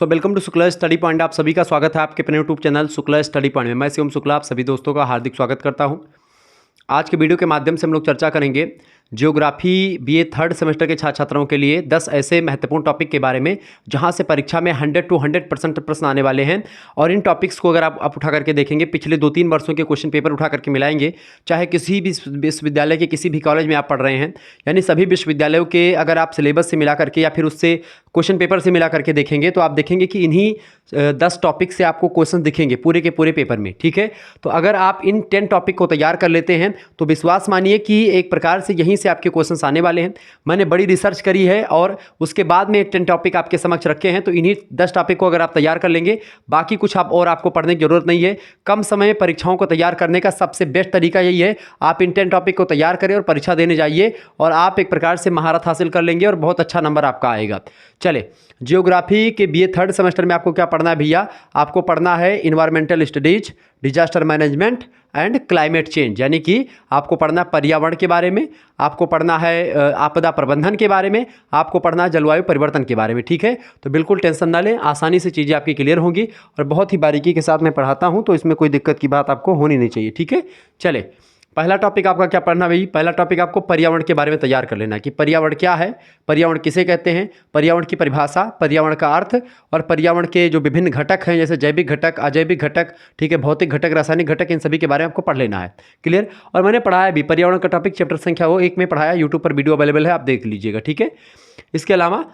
Welcome to Shukla study point. आप सभी का स्वागत है आपके अपने YouTube channel Shukla study point में। मैं शिवम शुक्ला आप सभी दोस्तों का हार्दिक स्वागत करता हूं। आज के वीडियो के माध्यम से हम लोग चर्चा करेंगे जियोग्राफी बीए थर्ड सेमेस्टर के छात्र छात्राओं के लिए 10 ऐसे महत्वपूर्ण टॉपिक के बारे में जहां से परीक्षा में 100 to 100% प्रश्न आने वाले हैं। और इन टॉपिक्स को अगर आप उठा करके देखेंगे, पिछले 2-3 वर्षों के क्वेश्चन पेपर उठा करके मिलाएंगे, चाहे किसी भी विश्वविद्यालय के किसी भी कॉलेज में आप पढ़ रहे हैं, यानी सभी विश्वविद्यालयों के अगर आप सिलेबस से मिला करके या फिर उससे क्वेश्चन पेपर से मिला करके देखेंगे तो आप देखेंगे कि इन्हीं 10 टॉपिक से आपको क्वेश्चन दिखेंगे पूरे के पूरे पेपर में। ठीक है, तो अगर आप इन 10 टॉपिक को तैयार कर लेते हैं तो विश्वास मानिए कि एक प्रकार से यहीं से आपके क्वेश्चंस आने वाले हैं। मैंने बड़ी रिसर्च करी है और उसके बाद में 10 टॉपिक आपके समक्ष रखे हैं, तो इन्हीं 10 टॉपिक को अगर आप तैयार कर लेंगे, बाकी कुछ आपको पढ़ने की जरूरत नहीं है। कम समय में परीक्षाओं को तैयार करने का सबसे बेस्ट तरीका यही है, आप इन 10 टॉपिक को तैयार करें और परीक्षा देने जाइए और आप एक प्रकार से महारत हासिल कर लेंगे और बहुत अच्छा नंबर आपका आएगा। चले, जियोग्राफी के बीए थर्ड सेमेस्टर में आपको क्या पढ़ना है भैया? आपको पढ़ना है environmental studies, disaster management and climate change, यानी कि आपको पढ़ना है पर्यावरण के बारे में, आपको पढ़ना है आपदा प्रबंधन के बारे में, आपको पढ़ना है जलवायु परिवर्तन के बारे में। ठीक है, तो बिल्कुल टेंशन ना लें, आसानी से चीज़ें आपकी क्लियर होंगी और बहुत ही बारीकी के साथ मैं पढ़ाता हूँ, तो इसमें कोई दिक्कत की बात आपको होनी नहीं चाहिए। ठीक है, चले, पहला टॉपिक आपका क्या पढ़ना भाई? पहला टॉपिक आपको पर्यावरण के बारे में तैयार कर लेना कि पर्यावरण क्या है, पर्यावरण किसे कहते हैं, पर्यावरण की परिभाषा, पर्यावरण का अर्थ और पर्यावरण के जो विभिन्न घटक हैं जैसे जैविक घटक, अजैविक घटक, ठीक है, भौतिक घटक, रासायनिक घटक, इन सभी के बारे में आपको पढ़ लेना है। क्लियर? और मैंने पढ़ाया भी पर्यावरण का टॉपिक चैप्टर संख्या 1 में पढ़ाया, यूट्यूब पर वीडियो अवेलेबल है, आप देख लीजिएगा। ठीक है, इसके अलावा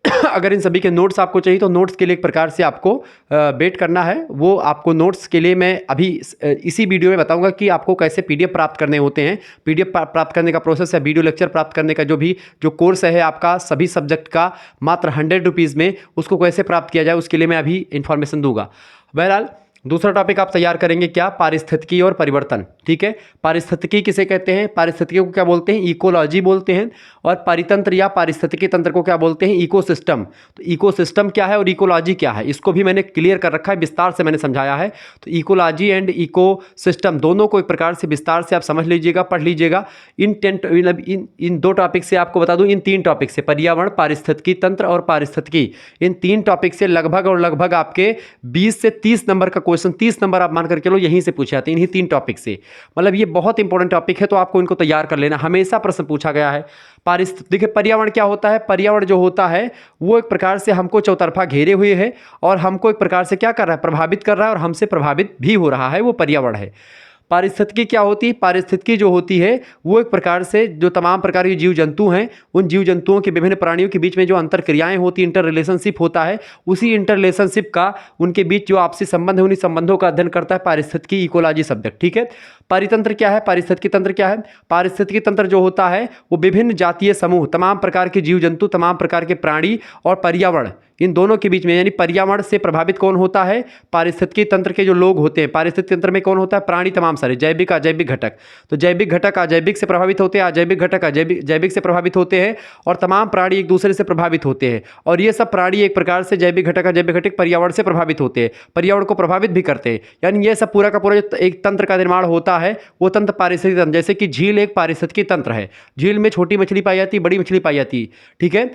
अगर इन सभी के नोट्स आपको चाहिए तो नोट्स के लिए एक प्रकार से आपको वेट करना है। वो आपको नोट्स के लिए मैं अभी इसी वीडियो में बताऊंगा कि आपको कैसे पीडीएफ प्राप्त करने होते हैं। पीडीएफ प्राप्त करने का प्रोसेस है, वीडियो लेक्चर प्राप्त करने का जो कोर्स है आपका सभी सब्जेक्ट का मात्र 100 रुपीज़ में, उसको कैसे प्राप्त किया जाए उसके लिए मैं अभी इन्फॉर्मेशन दूंगा। बहरहाल दूसरा टॉपिक आप तैयार करेंगे क्या? पारिस्थितिकी और परिवर्तन। ठीक है, पारिस्थितिकी किसे कहते हैं? पारिस्थितिकी को क्या बोलते हैं? इकोलॉजी बोलते हैं। और परितंत्र या पारिस्थितिकी तंत्र को क्या बोलते हैं? इकोसिस्टम। तो इकोसिस्टम क्या है और इकोलॉजी क्या है, इसको भी मैंने क्लियर कर रखा है, विस्तार से मैंने समझाया है। तो इकोलॉजी एंड इकोसिस्टम दोनों को एक प्रकार से विस्तार से आप समझ लीजिएगा, पढ़ लीजिएगा। इन 2 टॉपिक से आपको बता दूं, इन 3 टॉपिक से पर्यावरण, पारिस्थितिकी तंत्र और पारिस्थितिकी, इन 3 टॉपिक से लगभग आपके 20 से 30 नंबर का क्वेश्चन, 30 नंबर आप मान करके लो यहीं से पूछे जाते हैं, इन्हीं 3 टॉपिक से। मतलब ये बहुत इंपॉर्टेंट टॉपिक है, तो आपको इनको तैयार कर लेना, हमेशा प्रश्न पूछा गया है। देखिए पर्यावरण क्या होता है? पर्यावरण जो होता है वो एक प्रकार से हमको चौतरफा घेरे हुए है और हमको एक प्रकार से क्या कर रहा है? प्रभावित कर रहा है और हमसे प्रभावित भी हो रहा है, वो पर्यावरण है। पारिस्थितिकी क्या होती है? पारिस्थितिकी जो होती है वो एक प्रकार से जो तमाम प्रकार के जीव जंतु हैं, उन जीव जंतुओं के विभिन्न प्राणियों के बीच में जो अंतर क्रियाएं होती, इंटर रिलेशनशिप होता है, उसी इंटर रिलेशनशिप का, उनके बीच जो आपसी संबंध है, उन्हीं संबंधों का अध्ययन करता है पारिस्थितिकी, इकोलॉजी सब्जेक्ट। ठीक है, परितंत्र क्या है? पारिस्थितिकी तंत्र क्या है? पारिस्थितिकी तंत्र जो होता है वो विभिन्न जातीय समूह, तमाम प्रकार के जीव जंतु, तमाम प्रकार के प्राणी और पर्यावरण, इन दोनों के बीच में, यानी पर्यावरण से प्रभावित कौन होता है? पारिस्थितिकी तंत्र के जो लोग होते हैं। पारिस्थितिकी तंत्र में कौन होता है? प्राणी तमाम सारे, जैविक अजैविक घटक। तो जैविक घटक अजैविक से प्रभावित होते हैं, अजैविक घटक जैविक से प्रभावित होते हैं और तमाम प्राणी एक दूसरे से प्रभावित होते हैं। और ये सब प्राणी एक प्रकार से जैविक घटक अजैविक घटक पर्यावरण से प्रभावित होते हैं, पर्यावरण को प्रभावित भी करते हैं। यानी ये सब पूरा का पूरा जो एक तंत्र का निर्माण होता है वो तंत्र पारिस्थितिकी तंत्र। जैसे कि झील एक पारिस्थितिकी तंत्र है, झील में छोटी मछली पाई जाती है, बड़ी मछली पाई जाती है। ठीक है,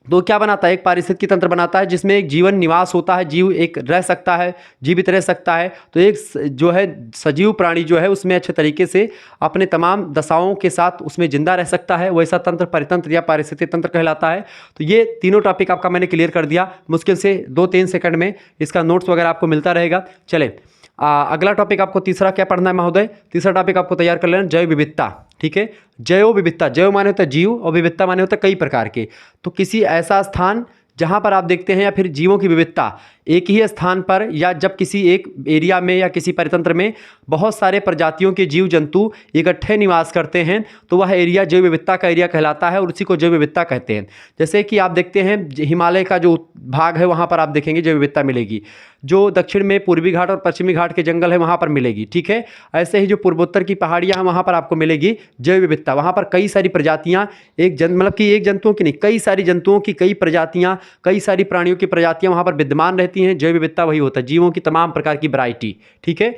तो क्या बनाता है? एक पारिस्थितिकी तंत्र बनाता है जिसमें एक जीवन निवास होता है, जीव एक रह सकता है, जीवित रह सकता है। तो एक जो है सजीव प्राणी जो है उसमें अच्छे तरीके से अपने तमाम दशाओं के साथ उसमें जिंदा रह सकता है, वैसा तंत्र परितंत्र या पारिस्थितिकी तंत्र कहलाता है। तो ये तीनों टॉपिक आपका मैंने क्लियर कर दिया, मुश्किल से 2-3 सेकंड में इसका नोट्स वगैरह आपको मिलता रहेगा। चले, अगला टॉपिक आपको तीसरा क्या पढ़ना है महोदय? तीसरा टॉपिक आपको तैयार कर लेना, जैव विविधता। ठीक है, जैव विविधता, जैव माने होता है जीव और विविधता माने होता है कई प्रकार के। तो किसी ऐसा स्थान जहाँ पर आप देखते हैं या फिर जीवों की विविधता एक ही स्थान पर या जब किसी एक एरिया में या किसी परितंत्र में बहुत सारे प्रजातियों के जीव जंतु इकट्ठे निवास करते हैं तो वह एरिया जैव विविधता का एरिया कहलाता है और उसी को जैव विविधता कहते हैं। जैसे कि आप देखते हैं हिमालय का जो भाग है वहाँ पर आप देखेंगे जैव विविधता मिलेगी, जो दक्षिण में पूर्वी घाट और पश्चिमी घाट के जंगल है वहाँ पर मिलेगी। ठीक है, ऐसे ही जो पूर्वोत्तर की पहाड़ियाँ हैं वहाँ पर आपको मिलेगी जैव विविधता। वहाँ पर कई सारी प्रजातियाँ मतलब कि एक जंतुओं की नहीं, कई सारी जंतुओं की कई प्रजातियाँ, कई सारी प्राणियों की प्रजातियाँ वहाँ पर विद्यमान रहती हैं। जैव विविधता वही होता है, जीवों की तमाम प्रकार की वैरायटी। ठीक है,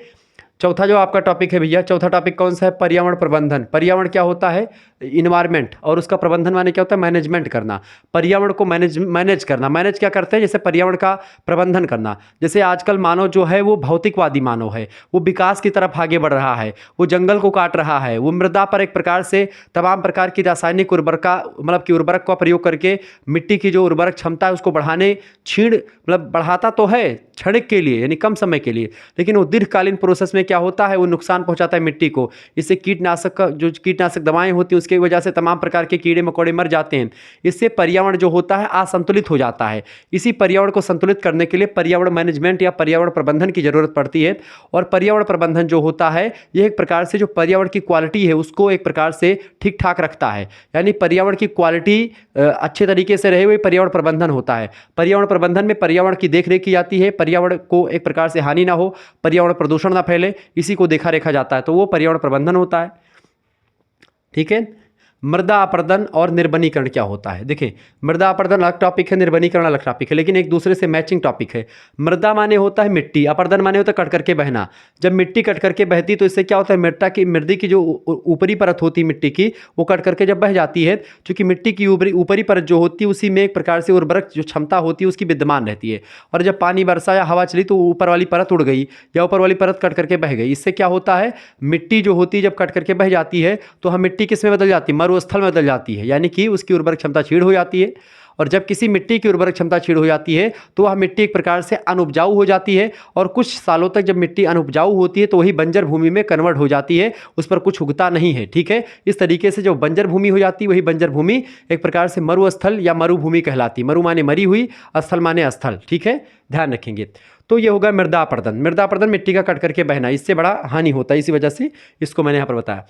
चौथा जो आपका टॉपिक है भैया, चौथा टॉपिक कौन सा है? पर्यावरण प्रबंधन। पर्यावरण क्या होता है? इन्वायरमेंट। और उसका प्रबंधन माने क्या होता है? मैनेजमेंट करना। पर्यावरण को मैनेज करना। मैनेज क्या करते हैं? जैसे पर्यावरण का प्रबंधन करना। जैसे आजकल मानव जो है वो भौतिकवादी मानव है, वो विकास की तरफ आगे बढ़ रहा है, वो जंगल को काट रहा है, वो मृदा पर एक प्रकार से तमाम प्रकार की रासायनिक उर्वरक का प्रयोग करके मिट्टी की जो उर्वरक क्षमता है उसको बढ़ाता तो है क्षणिक के लिए, यानी कम समय के लिए, लेकिन वो दीर्घकालीन प्रोसेस में क्या होता है? वो नुकसान पहुंचाता है मिट्टी को। इससे कीटनाशक दवाएं होती हैं उसकी वजह से तमाम प्रकार के कीड़े मकोड़े मर जाते हैं। इससे पर्यावरण जो होता है असंतुलित हो जाता है। इसी पर्यावरण को संतुलित करने के लिए पर्यावरण मैनेजमेंट या पर्यावरण प्रबंधन की जरूरत पड़ती है। और पर्यावरण प्रबंधन जो होता है यह एक प्रकार से जो पर्यावरण की क्वालिटी है उसको एक प्रकार से ठीक ठाक रखता है, यानी पर्यावरण की क्वालिटी अच्छे तरीके से रहे हुए पर्यावरण प्रबंधन होता है। पर्यावरण प्रबंधन में पर्यावरण की देखरेख की जाती है, पर्यावरण को एक प्रकार से हानि ना हो, पर्यावरण प्रदूषण ना फैले, इसी को देखा रेखा जाता है, तो वो पर्यावरण प्रबंधन होता है। ठीक है। मृदा अपरदन और निर्वनीकरण क्या होता है? देखिए, मृदा अपरदन अलग टॉपिक है, निर्वनीकरण अलग टॉपिक है, लेकिन एक दूसरे से मैचिंग टॉपिक है। मृदा माने होता है मिट्टी, अपरदन माने होता है कट करके बहना। जब मिट्टी कट करके बहती तो इससे क्या होता है? मृदा की जो ऊपरी परत होती है मिट्टी की, वो कट करके जब बह जाती है, क्योंकि मिट्टी की ऊपरी परत जो होती है उसी में एक प्रकार से उर्वरक जो क्षमता होती है उसकी विद्यमान रहती है। और जब पानी बरसा या हवा चली तो ऊपर वाली परत उड़ गई या ऊपर वाली परत कट करके बह गई। इससे क्या होता है? मिट्टी जो होती है जब कट करके बह जाती है तो हम मिट्टी किस में बदल जाती है? मरुस्थल में बदल जाती है, यानी कि उसकी उर्वरक क्षमता क्षीण हो जाती है। और जब किसी मिट्टी की उर्वरक क्षमता क्षीण हो जाती है तो वह मिट्टी एक प्रकार से अनउपजाऊ हो जाती है। और कुछ सालों तक जब मिट्टी अनउपजाऊ होती है तो वही बंजर भूमि में कन्वर्ट हो जाती है, उस पर कुछ उगता नहीं है। ठीक है। इस तरीके से जो बंजर भूमि हो जाती है वही बंजर भूमि एक प्रकार से मरुस्थल या मरुभूमि कहलाती है। मरु माने मरी हुई, स्थल माने स्थल। ठीक है, ध्यान रखेंगे। तो ये होगा मृदा अपरदन। मृदा अपरदन मिट्टी का कट करके बहना, इससे बड़ा हानि होता है, इसी वजह से इसको मैंने यहाँ पर बताया।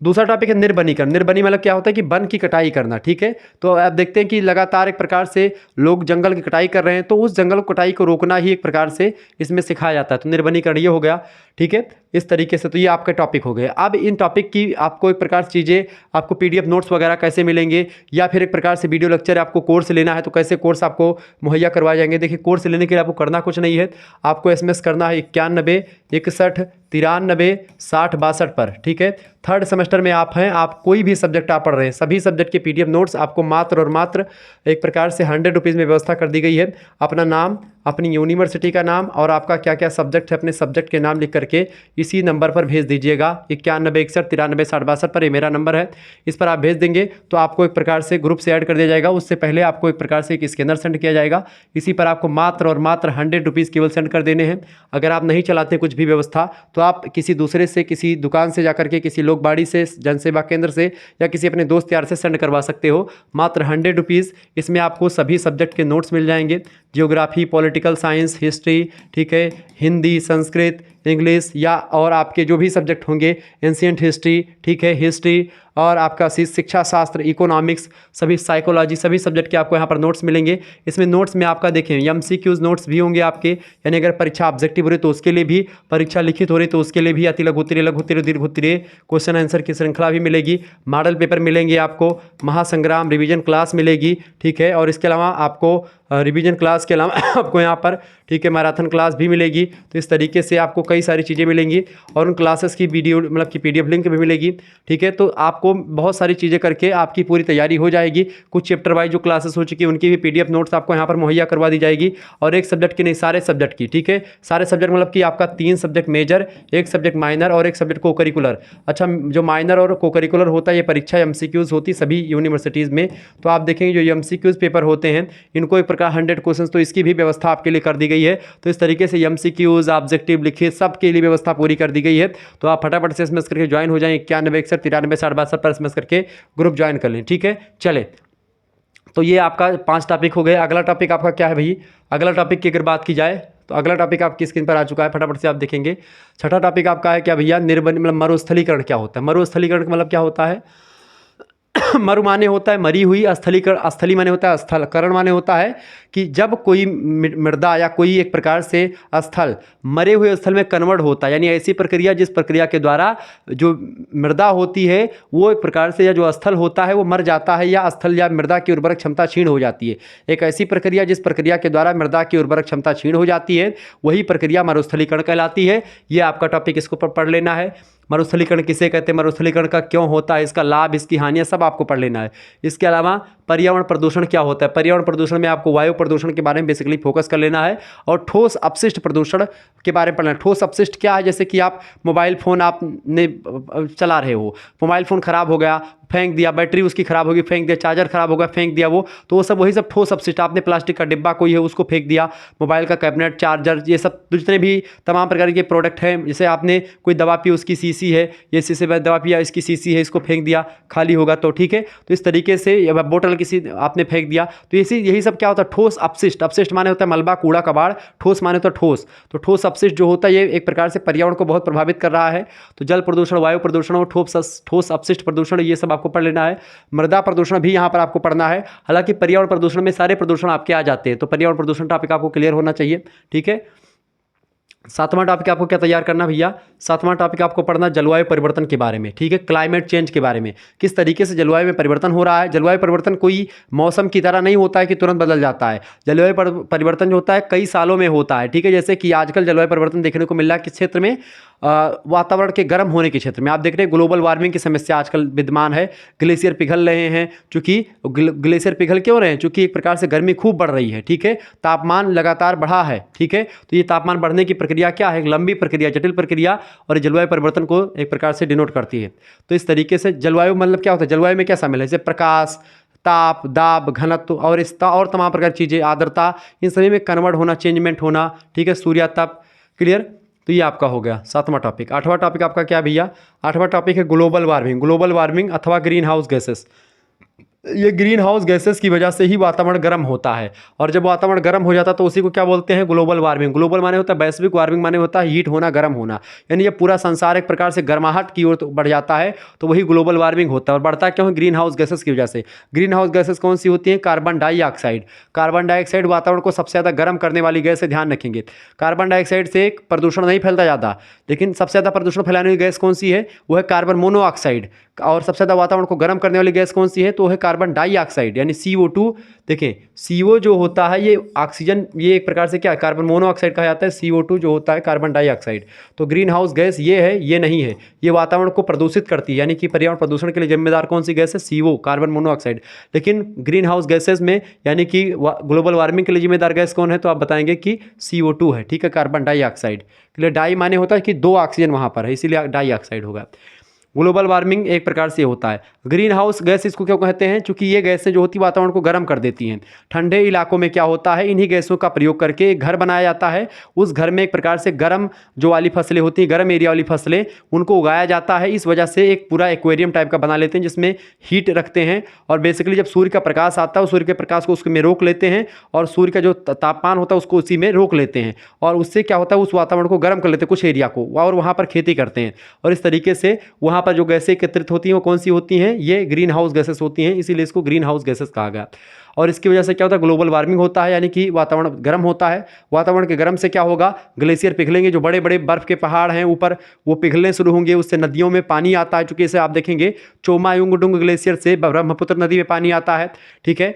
दूसरा टॉपिक है निर्वनीकरण। निर्वनी मतलब क्या होता है? कि वन की कटाई करना। ठीक है। तो आप देखते हैं कि लगातार एक प्रकार से लोग जंगल की कटाई कर रहे हैं, तो उस जंगल कटाई को रोकना ही एक प्रकार से इसमें सिखाया जाता है। तो निर्वनीकरण ये हो गया। ठीक है, इस तरीके से तो ये आपके टॉपिक हो गए। अब इन टॉपिक की आपको एक प्रकार से चीज़ें, आपको PDF नोट्स वगैरह कैसे मिलेंगे, या फिर एक प्रकार से वीडियो लेक्चर आपको कोर्स लेना है तो कैसे कोर्स आपको मुहैया करवाए जाएंगे। देखिए, कोर्स लेने के लिए आपको करना कुछ नहीं है, आपको SMS करना है 91 61 93 60 62 पर। ठीक है। थर्ड सेमेस्टर में आप हैं, आप कोई भी सब्जेक्ट आप पढ़ रहे हैं, सभी सब्जेक्ट के PDF नोट्स आपको मात्र और मात्र एक प्रकार से 100 रुपीज़ में व्यवस्था कर दी गई है। अपना नाम, अपनी यूनिवर्सिटी का नाम और आपका क्या क्या सब्जेक्ट है, अपने सब्जेक्ट के नाम लिख करके इसी नंबर पर भेज दीजिएगा। 91 61 93 60 62 पर, ये मेरा नंबर है, इस पर आप भेज देंगे तो आपको एक प्रकार से ग्रुप से ऐड कर दिया जाएगा। उससे पहले आपको एक प्रकार से एक स्कैनर सेंड किया जाएगा, इसी पर आपको मात्र और मात्र 100 रुपीज़ केवल सेंड कर देने हैं। अगर आप नहीं चलाते कुछ भी व्यवस्था तो आप किसी दूसरे से, किसी दुकान से जाकर के, किसी लोकबाड़ी से, जनसेवा केंद्र से या किसी अपने दोस्त यार से सेंड करवा सकते हो। मात्र 100 रुपीज़। इसमें आपको सभी सब्जेक्ट के नोट्स मिल जाएंगे, जियोग्राफी, पॉलिटिकल साइंस, हिस्ट्री, ठीक है, हिंदी, संस्कृत, इंग्लिश, या और आपके जो भी सब्जेक्ट होंगे, एंशिएंट हिस्ट्री, ठीक है, हिस्ट्री, और आपका शिक्षा शास्त्र, इकोनॉमिक्स, सभी साइकोलॉजी, सभी सब्जेक्ट के आपको यहाँ पर नोट्स मिलेंगे। इसमें नोट्स में आपका देखें MCQs नोट्स भी होंगे आपके, यानी अगर परीक्षा ऑब्जेक्टिव हो रही तो उसके लिए भी, परीक्षा लिखित हो रही तो उसके लिए भी, अति लघु उत्तरीय, लघु उत्तरीय, दीर्घ उत्तरीय क्वेश्चन आंसर की श्रृंखला भी मिलेगी, मॉडल पेपर मिलेंगे आपको, महासंग्राम रिवीजन क्लास मिलेगी। ठीक है। और इसके अलावा आपको रिवीजन क्लास के अलावा आपको यहाँ पर, ठीक है, मैराथन क्लास भी मिलेगी। तो इस तरीके से आपको कई सारी चीज़ें मिलेंगी और उन क्लासेस की वीडियो मतलब की PDF लिंक भी मिलेगी। ठीक है। तो आपको बहुत सारी चीज़ें करके आपकी पूरी तैयारी हो जाएगी। कुछ चैप्टर वाइज जो क्लासेस हो चुकी है उनकी भी PDF नोट्स आपको यहाँ पर मुहैया करवा दी जाएगी, और एक सब्जेक्ट की नहीं, सारे सब्जेक्ट की। ठीक है। सारे सब्जेक्ट मतलब कि आपका 3 सब्जेक्ट मेजर, एक सब्जेक्ट माइनर और एक सब्जेक्ट को करिकुलर। अच्छा, जो माइनर और को करिकुलर होता है ये परीक्षा MCQs होती सभी यूनिवर्सिटीज़ में। तो आप देखेंगे जो MCQs पेपर होते हैं इनको एक प्रकार 100 क्वेश्चन, तो इसकी भी व्यवस्था आपके लिए कर दी गई है। तो इस तरीके से MCQs, ऑब्जेक्टिव, लिखित, सब के लिए व्यवस्था पूरी कर दी गई है। तो आप फटाफट से SMS करके ज्वाइन हो जाएं, 91 61 93 60 62 पर SMS करके ग्रुप ज्वाइन कर लें। ठीक है। चले, तो ये आपका 5 टॉपिक हो गए। अगला टॉपिक आपका क्या है भाई? अगला टॉपिक की अगर बात की जाए तो अगला टॉपिक आपकी स्क्रीन पर आ चुका है, फटाफट से आप देखेंगे। छठा टॉपिक आपका है क्या भैया? निर्वन मतलब मरुस्थलीकरण क्या होता है? मरुस्थलीकरण का मतलब क्या होता है? मरु माने होता है मरी हुई, स्थलीकरण स्थली माने होता है स्थल, करण माने होता है कि जब कोई मृदा या कोई एक प्रकार से स्थल मरे हुए स्थल में कन्वर्ट होता है, यानी ऐसी प्रक्रिया जिस प्रक्रिया के द्वारा जो मृदा होती है वो एक प्रकार से, या जो स्थल होता है वो मर जाता है, या स्थल या मृदा की उर्वरक क्षमता क्षीण हो जाती है। एक ऐसी प्रक्रिया जिस प्रक्रिया के द्वारा मृदा की उर्वरक क्षमता क्षीण हो जाती है, वही प्रक्रिया मरुस्थलीकरण कहलाती है। ये आपका टॉपिक इसको पढ़ लेना है। मरुस्थलीकरण किसे कहते हैं, मरुस्थलीकरण का क्यों होता है, इसका लाभ, इसकी हानियां सब आपको पढ़ लेना है। इसके अलावा पर्यावरण प्रदूषण क्या होता है, पर्यावरण प्रदूषण में आपको वायु प्रदूषण के बारे में बेसिकली फोकस कर लेना है, और ठोस अपशिष्ट प्रदूषण के बारे में पढ़ना है। ठोस अपशिष्ट क्या है, जैसे कि आप मोबाइल फ़ोन आपने चला रहे हो, मोबाइल फ़ोन ख़राब हो गया, फेंक दिया, बैटरी उसकी ख़राब होगी, फेंक दिया, चार्जर ख़राब होगा, फेंक दिया, वो तो वो सब वही सब ठोस अपशिष्ट। आपने प्लास्टिक का डिब्बा कोई है उसको फेंक दिया, मोबाइल का कैबिनेट, चार्जर, ये सब जितने भी तमाम प्रकार के प्रोडक्ट हैं, जैसे आपने कोई दवा पी उसकी शीशी है, ये शीशे में दवा पिया इसकी शीशी है, इसको फेंक दिया, खाली होगा तो ठीक है। तो इस तरीके से बोतल किसी आपने फेंक दिया, तो यही सब क्या होता है, ठोस अपशिष्ट। अपशिष्ट माने होता है मलबा, कूड़ा कबाड़, ठोस माने होता है ठोस। तो ठोस अपशिष्ट जो होता है ये एक प्रकार से पर्यावरण को बहुत प्रभावित कर रहा है। तो जल प्रदूषण, वायु प्रदूषण और ठोस अपशिष्ट प्रदूषण, ये सब आपको पढ़ लेना है। मृदा प्रदूषण भी यहाँ पर आपको पढ़ना है। हालांकि पर्यावरण प्रदूषण में सारे प्रदूषण आपके आ जाते हैं, तो पर्यावरण प्रदूषण टॉपिक आपको क्लियर होना चाहिए, ठीक है। सातवां टॉपिक आपको क्या तैयार करना भैया, सातवां टॉपिक आपको पढ़ना जलवायु परिवर्तन के बारे में, ठीक है। क्लाइमेट चेंज के बारे में, किस तरीके से जलवायु में परिवर्तन हो रहा है। जलवायु परिवर्तन कोई मौसम की तरह नहीं होता है कि तुरंत बदल जाता है। जलवायु परिवर्तन जो होता है कई सालों में होता है, ठीक है। जैसे कि आजकल जलवायु परिवर्तन देखने को मिल रहा है किस क्षेत्र में, वातावरण के गर्म होने के क्षेत्र में। आप देख रहे हैं ग्लोबल वार्मिंग की समस्या आजकल विद्यमान है, ग्लेशियर पिघल रहे हैं। चूंकि ग्लेशियर पिघल क्यों रहे हैं, चूंकि एक प्रकार से गर्मी खूब बढ़ रही है, ठीक है। तापमान लगातार बढ़ा है, ठीक है। तो ये तापमान बढ़ने की प्रक्रिया क्या है, एक लंबी प्रक्रिया, जटिल प्रक्रिया, और जलवायु परिवर्तन को एक प्रकार से डिनोट करती है। तो इस तरीके से जलवायु मतलब क्या होता है, जलवायु में क्या शामिल है, जैसे प्रकाश, ताप, दाब, घनत्व और तमाम प्रकार की चीज़ें, आर्द्रता, इन सभी में कन्वर्ट होना, चेंजमेंट होना, ठीक है, सूर्यातप, क्लियर। तो ये आपका हो गया सातवां टॉपिक। आठवां टॉपिक आपका क्या भैया, आठवां टॉपिक है ग्लोबल वार्मिंग। ग्लोबल वार्मिंग अथवा ग्रीन हाउस गैसेस। ये ग्रीन हाउस गैसेस की वजह से ही वातावरण गर्म होता है, और जब वातावरण गर्म हो जाता है तो उसी को क्या बोलते हैं, ग्लोबल वार्मिंग। ग्लोबल माने होता है वैश्विक, वार्मिंग माने होता है हीट होना, गर्म होना, यानी ये पूरा संसार एक प्रकार से गर्माहट की ओर बढ़ जाता है, तो वही ग्लोबल वार्मिंग होता है। और बढ़ता क्यों है, ग्रीन हाउस गैसेस की वजह से। ग्रीन हाउस गैसेस कौन सी होती हैं, कार्बन डाइऑक्साइड। कार्बन डाइऑक्साइड वातावरण को सबसे ज़्यादा गर्म करने वाली गैस है, ध्यान रखेंगे। कार्बन डाइऑक्साइड से प्रदूषण नहीं फैलता ज़्यादा, लेकिन सबसे ज़्यादा प्रदूषण फैलाने वाली गैस कौन सी है, वो है कार्बन मोनोऑक्साइड। और सबसे ज़्यादा वातावरण को गर्म करने वाली गैस कौन सी है, तो है कार्बन डाइऑक्साइड, यानी CO2। देखें CO जो होता है ये ऑक्सीजन, ये एक प्रकार से क्या है, कार्बन मोनोऑक्साइड कहा जाता है। CO2 जो होता है कार्बन डाइऑक्साइड। तो ग्रीन हाउस गैस ये है, ये नहीं है, ये वातावरण को प्रदूषित करती है, यानी कि पर्यावरण प्रदूषण के लिए जिम्मेदार कौन सी गैस है, CO, कार्बन मोनोऑक्साइड। लेकिन ग्रीन हाउस गैसेज में यानी कि ग्लोबल वार्मिंग के लिए जिम्मेदार गैस कौन है, तो आप बताएंगे कि CO2 है, ठीक है, कार्बन डाइऑक्साइड के लिए। डाई माने होता है कि दो ऑक्सीजन वहाँ पर है, इसीलिए डाइऑक्साइड होगा। ग्लोबल वार्मिंग एक प्रकार से होता है। ग्रीन हाउस गैस इसको क्यों कहते हैं, क्योंकि ये गैसें जो होती वातावरण को गर्म कर देती हैं। ठंडे इलाकों में क्या होता है, इन्हीं गैसों का प्रयोग करके एक घर बनाया जाता है। उस घर में एक प्रकार से गर्म जो वाली फसलें होती हैं, गर्म एरिया वाली फसलें, उनको उगाया जाता है। इस वजह से एक पूरा एक्वेरियम टाइप का बना लेते हैं, जिसमें हीट रखते हैं, और बेसिकली जब सूर्य का प्रकाश आता है, सूर्य के प्रकाश को उसमें रोक लेते हैं, और सूर्य का जो तापमान होता है उसको उसी में रोक लेते हैं, और उससे क्या होता है, उस वातावरण को गर्म कर लेते हैं कुछ एरिया को, और वहाँ पर खेती करते हैं। और इस तरीके से वहाँ पर जो गैसें एकत्रित होती हैं वो कौन सी होती हैं, ये ग्रीन हाउस गैसेस होती हैं, इसीलिए इसको ग्रीन हाउस गैसेस कहा गया। और इसकी वजह से क्या होता है, ग्लोबल वार्मिंग होता है, यानी कि वातावरण गर्म होता है। वातावरण के गर्म से क्या होगा, ग्लेशियर पिघलेंगे, जो बड़े बड़े बर्फ के पहाड़ हैं ऊपर, वो पिघलने शुरू होंगे, उससे नदियों में पानी आता है। चूंकि इसे आप देखेंगे चोमायुंगडुंग ग्लेशियर से ब्रह्मपुत्र नदी में पानी आता है, ठीक है,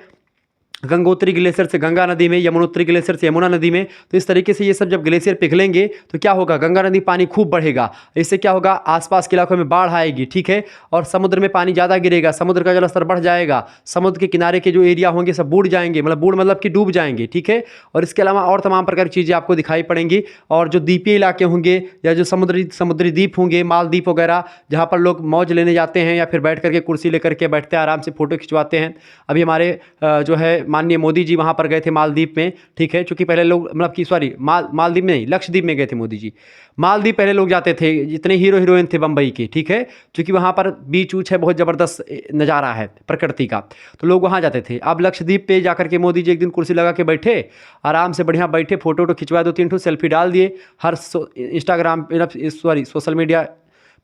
गंगोत्री ग्लेशियर से गंगा नदी में, यमुनोत्री ग्लेशियर से यमुना नदी में। तो इस तरीके से ये सब जब ग्लेशियर पिघलेंगे तो क्या होगा, गंगा नदी पानी खूब बढ़ेगा, इससे क्या होगा, आसपास के इलाकों में बाढ़ आएगी, ठीक है, और समुद्र में पानी ज़्यादा गिरेगा, समुद्र का जलस्तर बढ़ जाएगा, समुद्र के किनारे के जो एरिया होंगे सब बूढ़ जाएंगे, मतलब कि डूब जाएंगे, ठीक है। और इसके अलावा और तमाम प्रकार की चीज़ें आपको दिखाई पड़ेंगी। और जो द्वीपीय इलाके होंगे या जो समुद्री द्वीप होंगे, मालदीप वगैरह, जहाँ पर लोग मौज लेने जाते हैं या फिर बैठ करके कुर्सी लेकर के बैठते हैं, आराम से फोटो खिंचवाते हैं। अभी हमारे जो है माननीय मोदी जी वहाँ पर गए थे मालदीप में, ठीक है, क्योंकि पहले लोग मालदीप में नहीं, लक्षद्वीप में गए थे मोदी जी। मालदीप पहले लोग जाते थे, जितने हीरो हीरोइन थे बम्बई के, ठीक है, क्योंकि वहाँ पर बीच ऊच है, बहुत ज़बरदस्त नज़ारा है प्रकृति का, तो लोग वहाँ जाते थे। अब लक्षद्वीप पे जाकर के मोदी जी एक दिन कुर्सी लगा के बैठे, आराम से बढ़िया बैठे, फोटो खिंचवाए, 2-3 ठो सेल्फी डाल दिए, हर सोशल मीडिया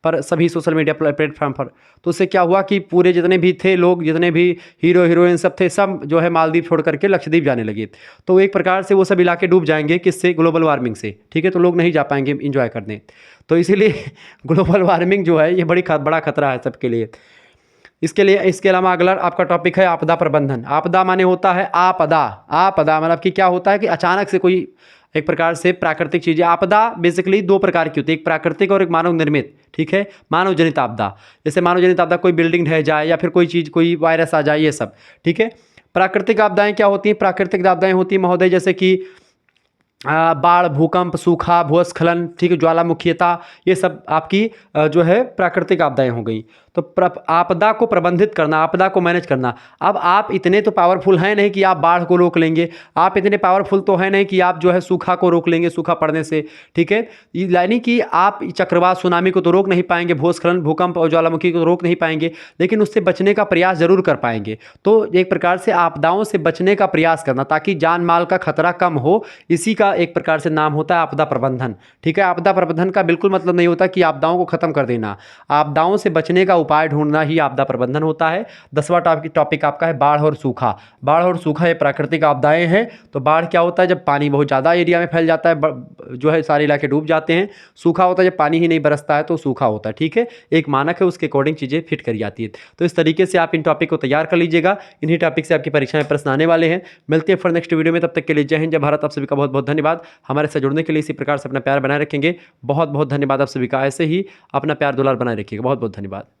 पर सभी सोशल मीडिया प्लेटफॉर्म पर। तो उससे क्या हुआ कि पूरे जितने भी थे लोग, जितने भी हीरो हीरोइन सब थे, सब जो है मालदीव छोड़ करके लक्षद्वीप जाने लगे। तो एक प्रकार से वो सब इलाके डूब जाएंगे, किससे? ग्लोबल वार्मिंग से, ठीक है। तो लोग नहीं जा पाएंगे इंजॉय करने। तो इसीलिए ग्लोबल वार्मिंग जो है ये बड़ा खतरा है सबके लिए। इसके अलावा अगला आपका टॉपिक है आपदा प्रबंधन। आपदा माने होता है आपदा। आपदा मतलब कि क्या होता है कि अचानक से कोई एक प्रकार से प्राकृतिक चीज़ें, आपदा बेसिकली दो प्रकार की होती है, एक प्राकृतिक और एक मानव निर्मित, ठीक है। मानव जनित आपदा, जैसे मानव जनित आपदा कोई बिल्डिंग ढह जाए या फिर कोई चीज़, कोई वायरस आ जाए, ये सब, ठीक है। प्राकृतिक आपदाएं क्या होती हैं? प्राकृतिक आपदाएं होती हैं महोदय जैसे कि बाढ़, भूकंप, सूखा, भूस्खलन, ठीक है, ज्वालामुखीता, ये सब आपकी जो है प्राकृतिक आपदाएं हो गई। तो आपदा को प्रबंधित करना, आपदा को मैनेज करना। अब आप इतने तो पावरफुल हैं नहीं कि आप बाढ़ को रोक लेंगे, आप इतने पावरफुल तो हैं नहीं कि आप जो है सूखा को रोक लेंगे, सूखा पड़ने से, ठीक है। यानी कि आप चक्रवात, सुनामी को तो रोक नहीं पाएंगे, भूस्खलन, भूकंप और ज्वालामुखी को तो रोक नहीं पाएंगे, लेकिन उससे बचने का प्रयास जरूर कर पाएंगे। तो एक प्रकार से आपदाओं से बचने का प्रयास करना ताकि जान माल का खतरा कम हो, इसी का एक प्रकार से नाम होता है आपदा प्रबंधन, ठीक है। आपदा प्रबंधन का बिल्कुल मतलब नहीं होता कि आपदाओं को खत्म कर देना, आपदाओं से बचने का उपाय ढूंढना ही आपदा प्रबंधन होता है। 10वां टॉपिक आपका है बाढ़ और सूखा। बाढ़ और सूखा ये प्राकृतिक आपदाएं हैं। तो बाढ़ क्या होता है? जब पानी बहुत ज़्यादा एरिया में फैल जाता है, जो है सारे इलाके डूब जाते हैं। सूखा होता है जब पानी ही नहीं बरसता है, तो सूखा होता है, ठीक है। एक मानक है, उसके अकॉर्डिंग चीज़ें फिट करी जाती है। तो इस तरीके से आप इन टॉपिक को तैयार कर लीजिएगा, इन्हीं टॉपिक से आपकी परीक्षा में प्रश्न आने वाले हैं। मिलते हैं फिर नेक्स्ट वीडियो में, तब तक के लिए जय हिंद, जय भारत। आप सभी का बहुत बहुत धन्यवाद। हमारे साथ जुड़ने के लिए इसी प्रकार से अपना प्यार बनाए रखेंगे। बहुत बहुत धन्यवाद आप सभी का। ऐसे ही अपना प्यार दुलार बनाए रखिएगा। बहुत बहुत धन्यवाद।